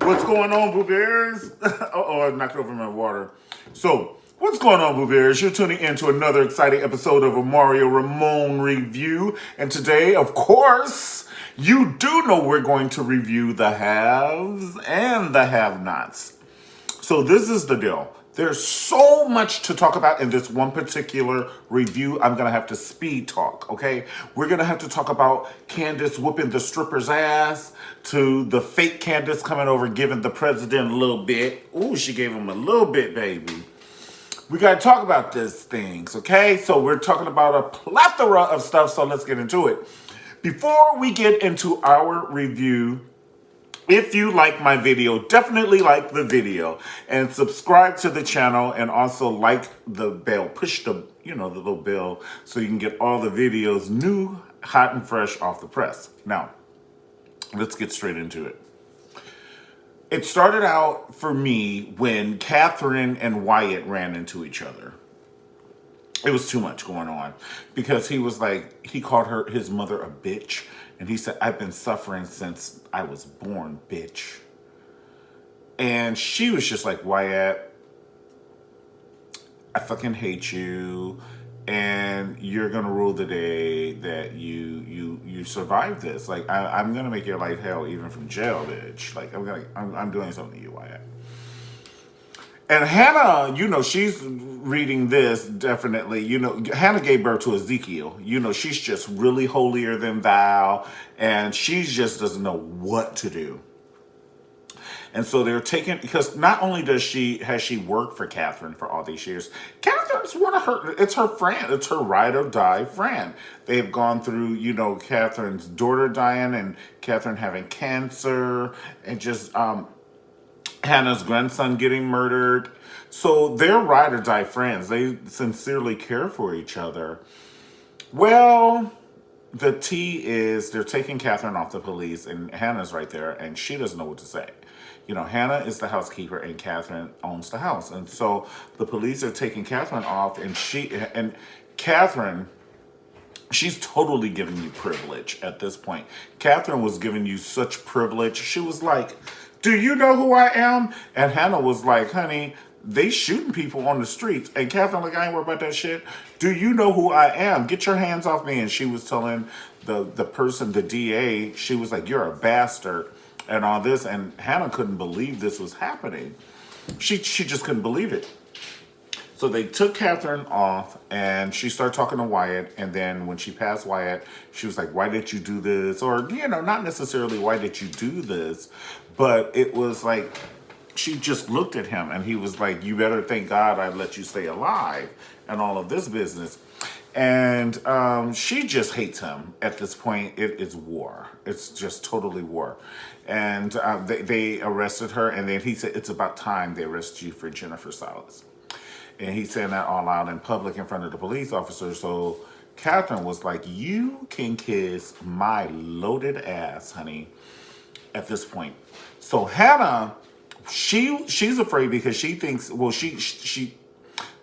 What's going on, Boo Bears? Uh-oh, I knocked over my water. So, what's going on, Boo Bears? You're tuning in to another exciting episode of a Mario Ramon review. And today, of course, you do know we're going to review the haves and the have-nots. So this is the deal. There's so much to talk about in this one particular review. I'm going to have to speed talk, okay? We're going to have to talk about Candace whooping the stripper's ass, to the fake Candace coming over giving the president a little bit. Ooh, she gave him a little bit, baby. We got to talk about these things, okay? So we're talking about a plethora of stuff, so let's get into it. Before we get into our review, if you like my video, definitely like the video and subscribe to the channel, and also like the bell, push the, the little bell so you can get all the videos new, hot and fresh off the press. Now, let's get straight into it. It started out for me when Catherine and Wyatt ran into each other. It was too much going on because he called his mother a bitch. And he said, I've been suffering since I was born, bitch. And she was just like, Wyatt, I fucking hate you. And you're going to rule the day that you survive this. Like, I'm going to make your life hell even from jail, bitch. Like, I'm doing something to you, Wyatt. And Hannah, she's reading this definitely. Hannah gave birth to Ezekiel. She's just really holier than thou, and she just doesn't know what to do. And so they're taking, because not only has she worked for Catherine for all these years, Catherine's it's her friend, it's her ride or die friend. They've gone through, Catherine's daughter dying and Catherine having cancer and just, Hannah's grandson getting murdered. So they're ride or die friends. They sincerely care for each other. Well, the tea is they're taking Catherine off the police, and Hannah's right there, and she doesn't know what to say. Hannah is the housekeeper, and Catherine owns the house. And so the police are taking Catherine off, and Catherine, she's totally giving you privilege at this point. Catherine was giving you such privilege. She was like, do you know who I am? And Hannah was like, honey, they shooting people on the streets. And Catherine, like, I ain't worried about that shit. Do you know who I am? Get your hands off me. And she was telling the person, the DA, she was like, you're a bastard and all this. And Hannah couldn't believe this was happening. She just couldn't believe it. So they took Catherine off, and she started talking to Wyatt. And then when she passed Wyatt, she was like, why did you do this? Or, not necessarily why did you do this, but it was like, she just looked at him, and he was like, you better thank God I let you stay alive and all of this business. And she just hates him at this point. It is war. It's just totally war. And they arrested her, and then he said, it's about time they arrest you for Jennifer Salas. And he's saying that all out in public in front of the police officer. So Catherine was like, you can kiss my loaded ass, honey, at this point. So Hannah, she's afraid because she thinks, well,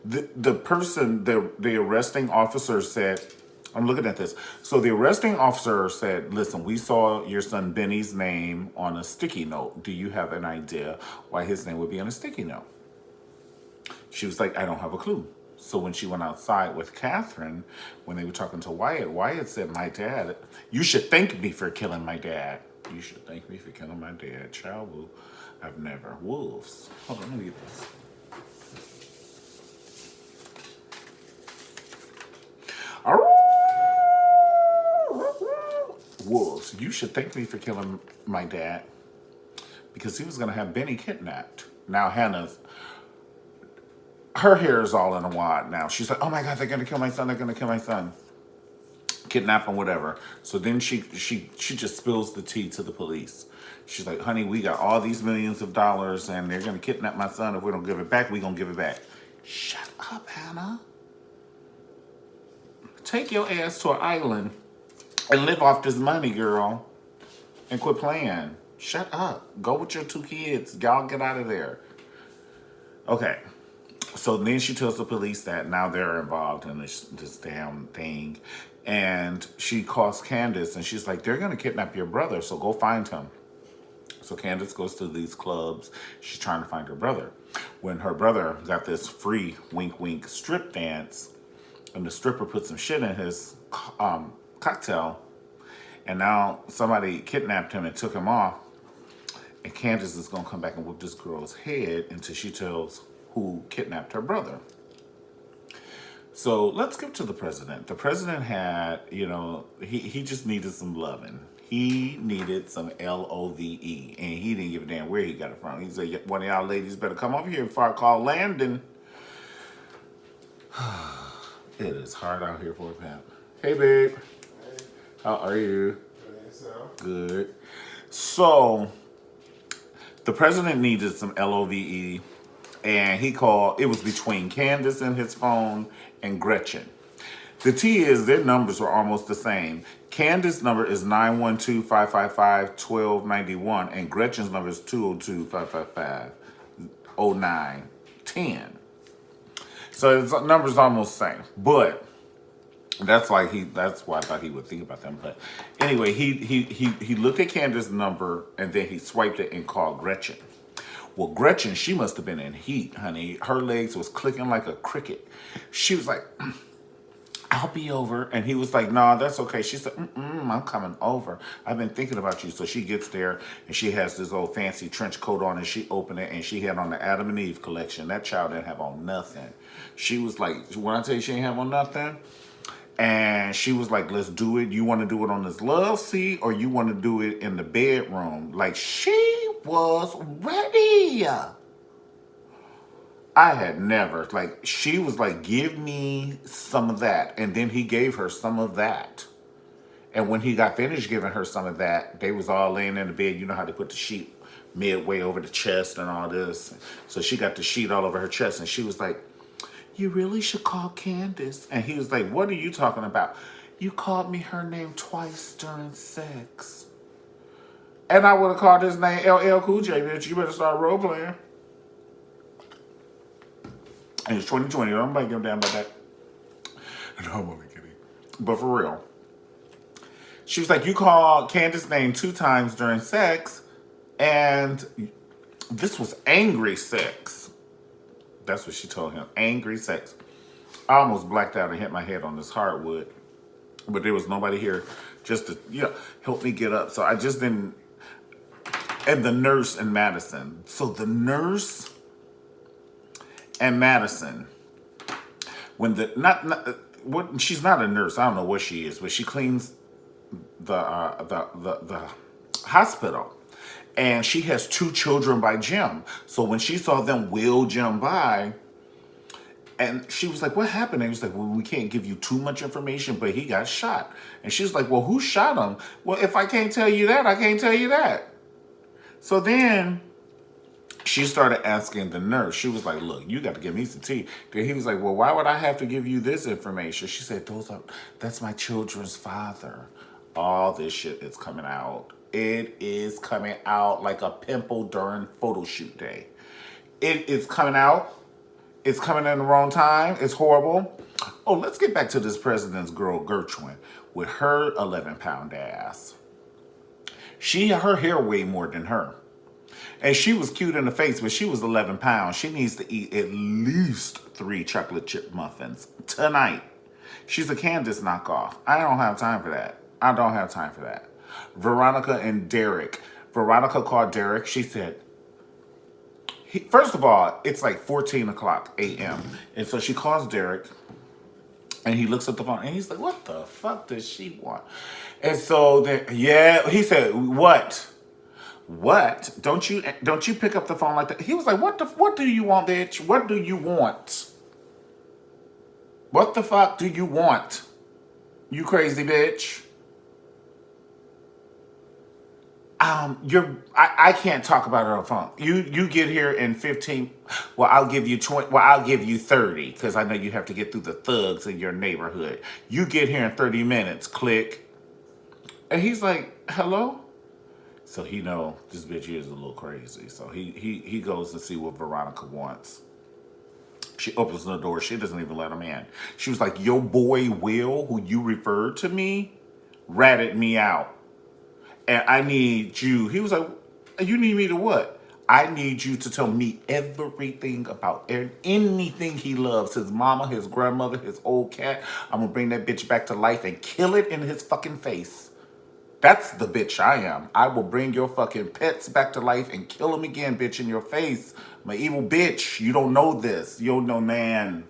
the person, the arresting officer said, I'm looking at this. So the arresting officer said, listen, we saw your son Benny's name on a sticky note. Do you have an idea why his name would be on a sticky note? She was like, I don't have a clue. So when she went outside with Catherine, when they were talking to Wyatt, Wyatt said, my dad, you should thank me for killing my dad. You should thank me for killing my dad. Child, boo. I've never. Wolves. Hold on, let me get this. Wolves, you should thank me for killing my dad, because he was going to have Benny kidnapped. Now her hair is all in a wad now. She's like, oh my God, they're going to kill my son. They're going to kill my son. Kidnap him, whatever. So then she just spills the tea to the police. She's like, honey, we got all these millions of dollars, and they're going to kidnap my son. If we don't give it back, we're going to give it back. Shut up, Hannah. Take your ass to an island and live off this money, girl. And quit playing. Shut up. Go with your 2 kids. Y'all get out of there. Okay. So then she tells the police that now they're involved in this damn thing. And she calls Candace, and she's like, they're going to kidnap your brother, so go find him. So Candace goes to these clubs. She's trying to find her brother. When her brother got this free wink wink strip dance, and the stripper put some shit in his cocktail, and now somebody kidnapped him and took him off. And Candace is gonna come back and whoop this girl's head until she tells who kidnapped her brother. So let's get to the president. The president had, he just needed some loving. He needed some love, and he didn't give a damn where he got it from. He said, one of y'all ladies better come over here before I call Landon. It is hard out here for a pimp. Hey, babe. Hey, How are you? good yourself? Good. So, the president needed some love, and he called. It was between Candace and his phone and Gretchen. The T is their numbers were almost the same. Candace's number is 912-555-1291, and Gretchen's number is 202-555-0910. So his numbers almost the same. But that's why I thought he would think about them. But anyway, he looked at Candace's number and then he swiped it and called Gretchen. Well, Gretchen, she must have been in heat, honey. Her legs was clicking like a cricket. She was like, I'll be over. And he was like, no, that's okay. She said, I'm coming over. I've been thinking about you. So she gets there and she has this old fancy trench coat on and she opened it and she had on the Adam and Eve collection. That child didn't have on nothing. She was like, when I tell you she didn't have on nothing, and she was like, let's do it. You want to do it on this love seat or you want to do it in the bedroom? Like, she was ready. I had never, she was like, give me some of that. And then he gave her some of that. And when he got finished giving her some of that, they was all laying in the bed. You know how they put the sheet midway over the chest and all this. So she got the sheet all over her chest. And she was like, you really should call Candace. And he was like, what are you talking about? You called me her name twice during sex. And I would have called his name LL Cool J, bitch. You better start role playing. And it's 2020. Don't nobody give a damn about that. No, I'm only kidding. But for real. She was like, you called Candace's name 2 times during sex. And this was angry sex. That's what she told him. Angry sex. I almost blacked out and hit my head on this hardwood. But there was nobody here just to, help me get up. So I just didn't. And the nurse and Madison. So the nurse and Madison, when she's not a nurse. I don't know what she is, but she cleans the hospital. And she has 2 children by Jim. So when she saw them wheel Jim by, and she was like, what happened? And he was like, well, we can't give you too much information, but he got shot. And she was like, well, who shot him? Well, if I can't tell you that, I can't tell you that. So then she started asking the nurse. She was like, look, you got to give me some tea. Then he was like, well, why would I have to give you this information? She said, that's my children's father. All this shit is coming out. It is coming out like a pimple during photo shoot day. It is coming out. It's coming in the wrong time. It's horrible. Oh, let's get back to this president's girl, Gertrude, with her 11-pound ass. Her hair weighed more than her. And she was cute in the face, but she was 11 pounds. She needs to eat at least 3 chocolate chip muffins tonight. She's a Candace knockoff. I don't have time for that. Veronica and Derek. Veronica called Derek. She said, first of all, it's like 14 o'clock a.m. And so she calls Derek and he looks at the phone and he's like, what the fuck does she want? And so then, he said, what? Don't you pick up the phone like that? He was like, what do you want, bitch? What do you want? What the fuck do you want? You crazy bitch. I can't talk about it on the phone. You get here in 15. Well, I'll give you 20. Well, I'll give you 30 because I know you have to get through the thugs in your neighborhood. You get here in 30 minutes. Click. And he's like, hello? So he know this bitch is a little crazy. So he goes to see what Veronica wants. She opens the door. She doesn't even let him in. She was like, your boy Will, who you referred to me, ratted me out. And I need you. He was like, You need me to what? I need you to tell me everything about anything he loves. His mama, his grandmother, his old cat. I'm gonna bring that bitch back to life and kill it in his fucking face. That's the bitch I am. I will bring your fucking pets back to life and kill them again, bitch, in your face. I'm an evil bitch. You don't know this. You don't know, man.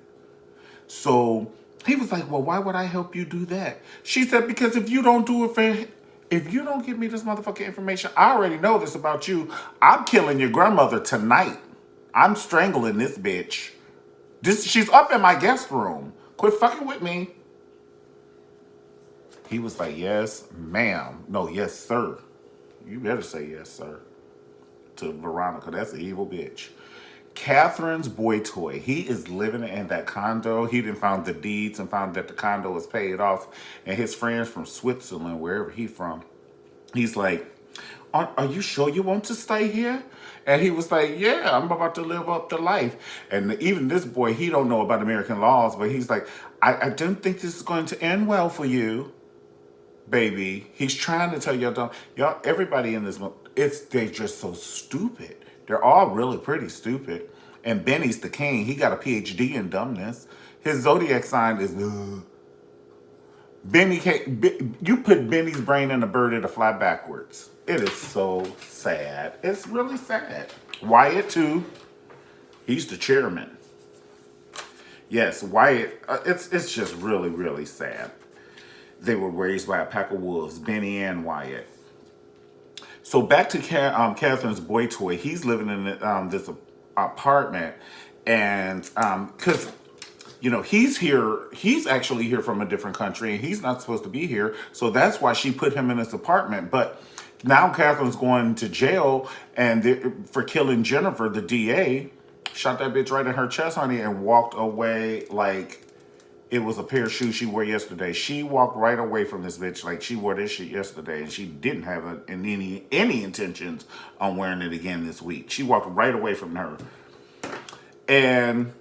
So he was like, well, why would I help you do that? She said, because if you don't do it for, if you don't give me this motherfucking information, I already know this about you. I'm killing your grandmother tonight. I'm strangling this bitch. She's up in my guest room. Quit fucking with me. He was like, yes, ma'am. No, yes, sir. You better say yes, sir. To Veronica. That's an evil bitch. Catherine's boy toy. He is living in that condo. He didn't found the deeds and found that the condo was paid off. And his friends from Switzerland, wherever he from, he's like, are you sure you want to stay here? And he was like, yeah, I'm about to live up the life. And even this boy, he don't know about American laws, but he's like, I don't think this is going to end well for you, baby. He's trying to tell y'all, everybody in this, they're just so stupid. They're all really pretty stupid. And Benny's the king. He got a PhD in dumbness. His zodiac sign is Benny. You put Benny's brain in a bird, it'll fly backwards. It is so sad. It's really sad. Wyatt too. He's the chairman. Yes, Wyatt. It's just really, really sad. They were raised by a pack of wolves, Benny and Wyatt. So back to Catherine's boy toy. He's living in this apartment, and because he's here, he's actually here from a different country, and he's not supposed to be here. So that's why she put him in this apartment. But now Catherine's going to jail, and for killing Jennifer, the DA shot that bitch right in her chest, honey, and walked away like it was a pair of shoes she wore yesterday. She walked right away from this bitch like she wore this shit yesterday, and she didn't have any intentions on wearing it again this week. She walked right away from her, and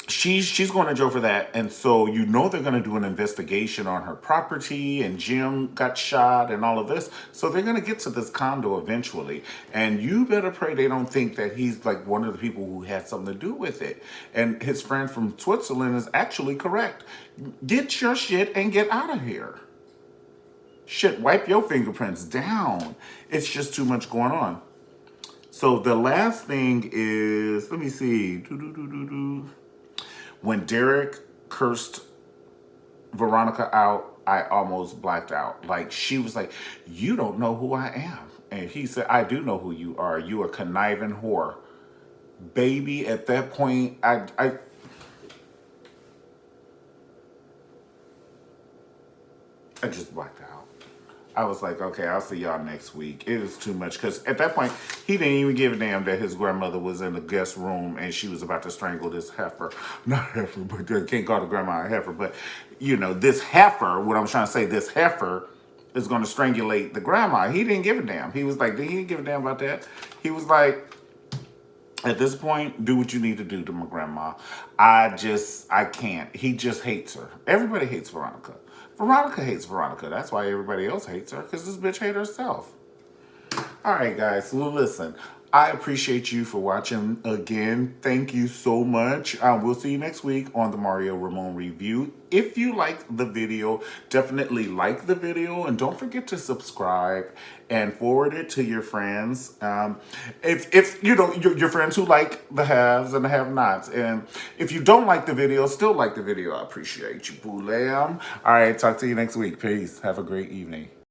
she's going to jail for that. And so they're going to do an investigation on her property, and Jim got shot and all of this. So they're going to get to this condo eventually. And you better pray they don't think that he's like one of the people who had something to do with it. And his friend from Switzerland is actually correct. Get your shit and get out of here. Shit, wipe your fingerprints down. It's just too much going on. So the last thing is, let me see. When Derek cursed Veronica out, I almost blacked out. Like, she was like, you don't know who I am. And he said, I do know who you are. You are a conniving whore. Baby, at that point, I just blacked out. I was like, okay, I'll see y'all next week. It was too much. Because at that point, he didn't even give a damn that his grandmother was in the guest room and she was about to strangle this heifer. Not heifer, but I can't call the grandma a heifer. But, this heifer, what I'm trying to say, this heifer is going to strangulate the grandma. He didn't give a damn. He was like, he didn't give a damn about that. He was like, at this point, do what you need to do to my grandma. I can't. He just hates her. Everybody hates Veronica. Veronica hates Veronica. That's why everybody else hates her, because this bitch hates herself. All right, guys. Well, listen. I appreciate you for watching again. Thank you so much. We'll see you next week on the Mario Ramon review. If you like the video, definitely like the video. And don't forget to subscribe and forward it to your friends. If your friends who like the haves and the have-nots. And if you don't like the video, still like the video. I appreciate you, boo lamb. All right, talk to you next week. Peace. Have a great evening.